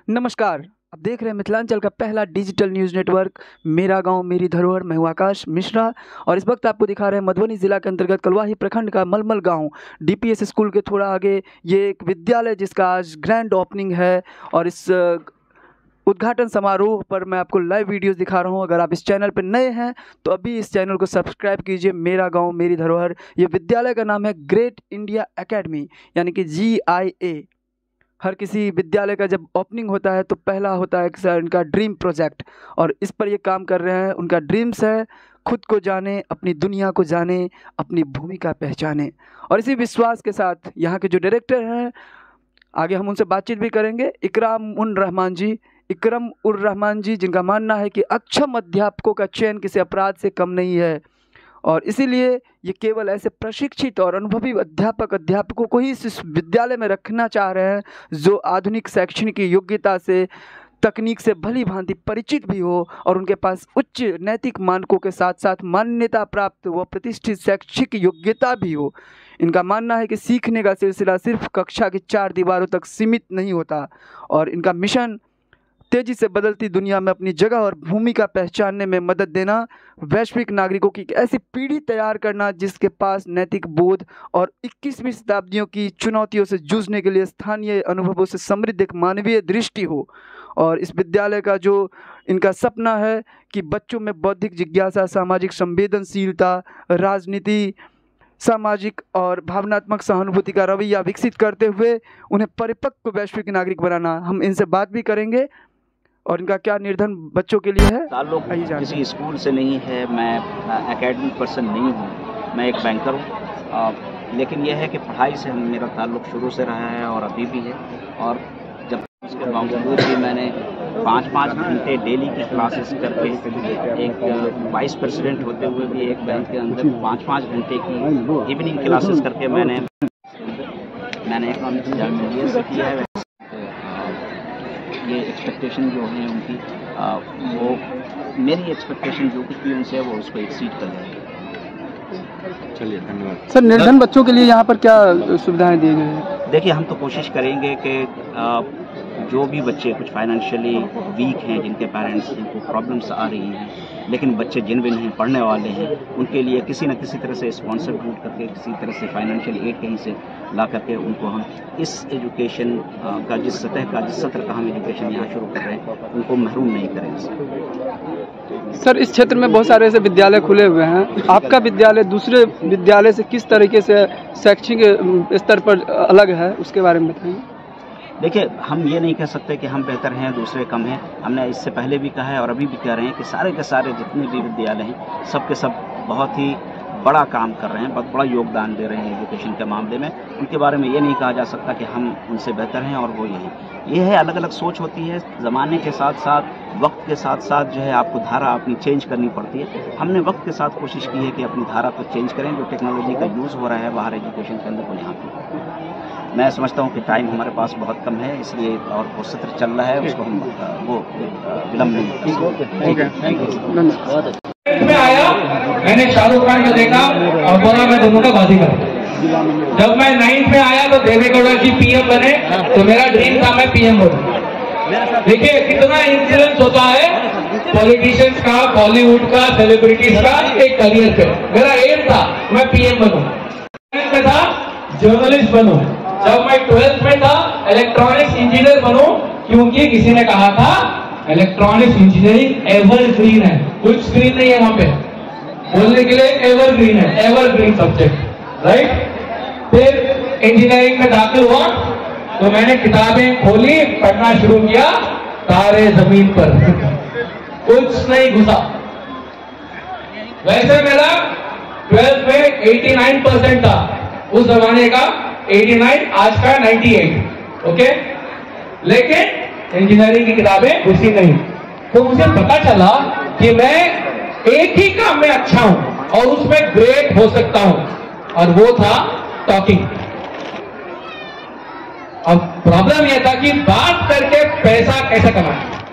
नमस्कार, आप देख रहे हैं मिथिलांचल का पहला डिजिटल न्यूज़ नेटवर्क मेरा गांव मेरी धरोहर। मैं हूं आकाश मिश्रा और इस वक्त आपको दिखा रहे हैं मधुबनी ज़िला के अंतर्गत कलवाही प्रखंड का मलमल गांव डीपीएस स्कूल के थोड़ा आगे ये एक विद्यालय जिसका आज ग्रैंड ओपनिंग है। और इस उद्घाटन समारोह पर मैं आपको लाइव वीडियोस दिखा रहा हूं। अगर आप इस चैनल पर नए हैं तो अभी इस चैनल को सब्सक्राइब कीजिए। मेरा गाँव मेरी धरोहर, ये विद्यालय का नाम है ग्रेट इंडिया एकेडमी यानी कि GIA। हर किसी विद्यालय का जब ओपनिंग होता है तो पहला होता है इनका ड्रीम प्रोजेक्ट, और इस पर ये काम कर रहे हैं। उनका ड्रीम्स है खुद को जाने, अपनी दुनिया को जाने, अपनी भूमिका पहचाने। और इसी विश्वास के साथ यहाँ के जो डायरेक्टर हैं, आगे हम उनसे बातचीत भी करेंगे, इकरम उर रहमान जी, जिनका मानना है कि अक्षम अध्यापकों का चयन किसी अपराध से कम नहीं है और इसीलिए ये केवल ऐसे प्रशिक्षित और अनुभवी अध्यापकों को ही इस विद्यालय में रखना चाह रहे हैं जो आधुनिक शैक्षणिक योग्यता से, तकनीक से भली भांति परिचित भी हो और उनके पास उच्च नैतिक मानकों के साथ साथ मान्यता प्राप्त व प्रतिष्ठित शैक्षिक योग्यता भी हो। इनका मानना है कि सीखने का सिलसिला सिर्फ कक्षा की 4 दीवारों तक सीमित नहीं होता और इनका मिशन तेजी से बदलती दुनिया में अपनी जगह और भूमिका पहचानने में मदद देना, वैश्विक नागरिकों की ऐसी पीढ़ी तैयार करना जिसके पास नैतिक बोध और 21वीं शताब्दियों की चुनौतियों से जूझने के लिए स्थानीय अनुभवों से समृद्ध एक मानवीय दृष्टि हो। और इस विद्यालय का जो इनका सपना है कि बच्चों में बौद्धिक जिज्ञासा, सामाजिक संवेदनशीलता, राजनीति, सामाजिक और भावनात्मक सहानुभूति का रवैया विकसित करते हुए उन्हें परिपक्व वैश्विक नागरिक बनाना। हम इनसे बात भी करेंगे और इनका क्या निर्धन बच्चों के लिए है। ताल्लुक किसी स्कूल से नहीं है, मैं एकेडमिक पर्सन नहीं हूँ, मैं एक बैंकर हूँ। लेकिन यह है कि पढ़ाई से मेरा ताल्लुक शुरू से रहा है और अभी भी है। और जब उसके बावजूद भी मैंने 5-5 घंटे डेली की क्लासेस करके, एक वाइस प्रेसिडेंट होते हुए भी एक बैंक के अंदर 5-5 घंटे की इवनिंग क्लासेस करके मैंने इकोनॉमिक्स एमबीए से किया है। ये एक्सपेक्टेशन जो है उनकी, वो मेरी एक्सपेक्टेशन जो कुछ भी उनसे है वो उसको एक्सीड कर जाएगी। चलिए, धन्यवाद सर। निर्धन बच्चों के लिए यहाँ पर क्या सुविधाएं दी गई हैं? देखिए, हम तो कोशिश करेंगे कि जो भी बच्चे कुछ फाइनेंशियली वीक हैं, जिनके पेरेंट्स जिनको प्रॉब्लम्स आ रही हैं, लेकिन बच्चे जिनविन हैं, पढ़ने वाले हैं, उनके लिए किसी न किसी तरह से स्पॉन्सर ढूंढ करके, किसी तरह से फाइनेंशियल एड कहीं से ला करके उनको हम इस एजुकेशन का जिस सतह का, जिस सत्र का हम एजुकेशन यहाँ शुरू कर रहे हैं, उनको महरूम नहीं करेंगे। सर, इस क्षेत्र में बहुत सारे ऐसे विद्यालय खुले हुए हैं, आपका विद्यालय दूसरे विद्यालय से किस तरीके से शैक्षिक स्तर पर अलग है, उसके बारे में बताइए। देखिए, हम ये नहीं कह सकते कि हम बेहतर हैं, दूसरे कम हैं। हमने इससे पहले भी कहा है और अभी भी कह रहे हैं कि सारे के सारे जितने भी विद्यालय हैं, सब के सब बहुत ही बड़ा काम कर रहे हैं, बहुत बड़ा योगदान दे रहे हैं एजुकेशन के मामले में। उनके बारे में ये नहीं कहा जा सकता कि हम उनसे बेहतर हैं और वो ये है। अलग अलग सोच होती है, ज़माने के साथ साथ, वक्त के साथ साथ जो है आपको धारा अपनी चेंज करनी पड़ती है। हमने वक्त के साथ कोशिश की है कि अपनी धारा को चेंज करें। जो टेक्नोलॉजी का यूज़ हो रहा है बाहर एजुकेशन के अंदर, वो यहाँ पर मैं समझता हूँ कि टाइम हमारे पास बहुत कम है, इसलिए और वो सत्र चल रहा है, उसको हम वो विलम्ब नहीं कर सकते। में आया, मैंने शाहरुख खान को देखा और बोला मैं दोनों का बाजीगर। जब मैं 9th में आया तो देवेगौड़ा जी PM बने, तो मेरा ड्रीम था मैं PM बनूं। देखिए कितना इंफ्लुएंस होता है पॉलिटिशियंस का, बॉलीवुड का, सेलिब्रिटीज का एक करियर पे। मेरा एम था मैं PM बनूं, में था जर्नलिस्ट बनूं। जब मैं 12th में था इलेक्ट्रॉनिक्स इंजीनियर बनूं, क्योंकि किसी ने कहा था इलेक्ट्रॉनिक्स इंजीनियरिंग एवरग्रीन है, कुछ स्क्रीन नहीं है वहां पे बोलने के लिए, एवरग्रीन है, एवरग्रीन सब्जेक्ट, राइट। फिर इंजीनियरिंग में दाखिल हुआ तो मैंने किताबें खोली, पढ़ना शुरू किया, तारे जमीन पर, कुछ नहीं घुसा। वैसे मेरा 12th में 89% था, उस जमाने का 89, आज का 98, ओके। लेकिन इंजीनियरिंग की किताबें घुसी नहीं, तो मुझे पता चला कि मैं एक ही काम में अच्छा हूं और उसमें ग्रेट हो सकता हूं, और वो था टॉकिंग। अब प्रॉब्लम यह था कि बात करके पैसा कैसे कमाएं।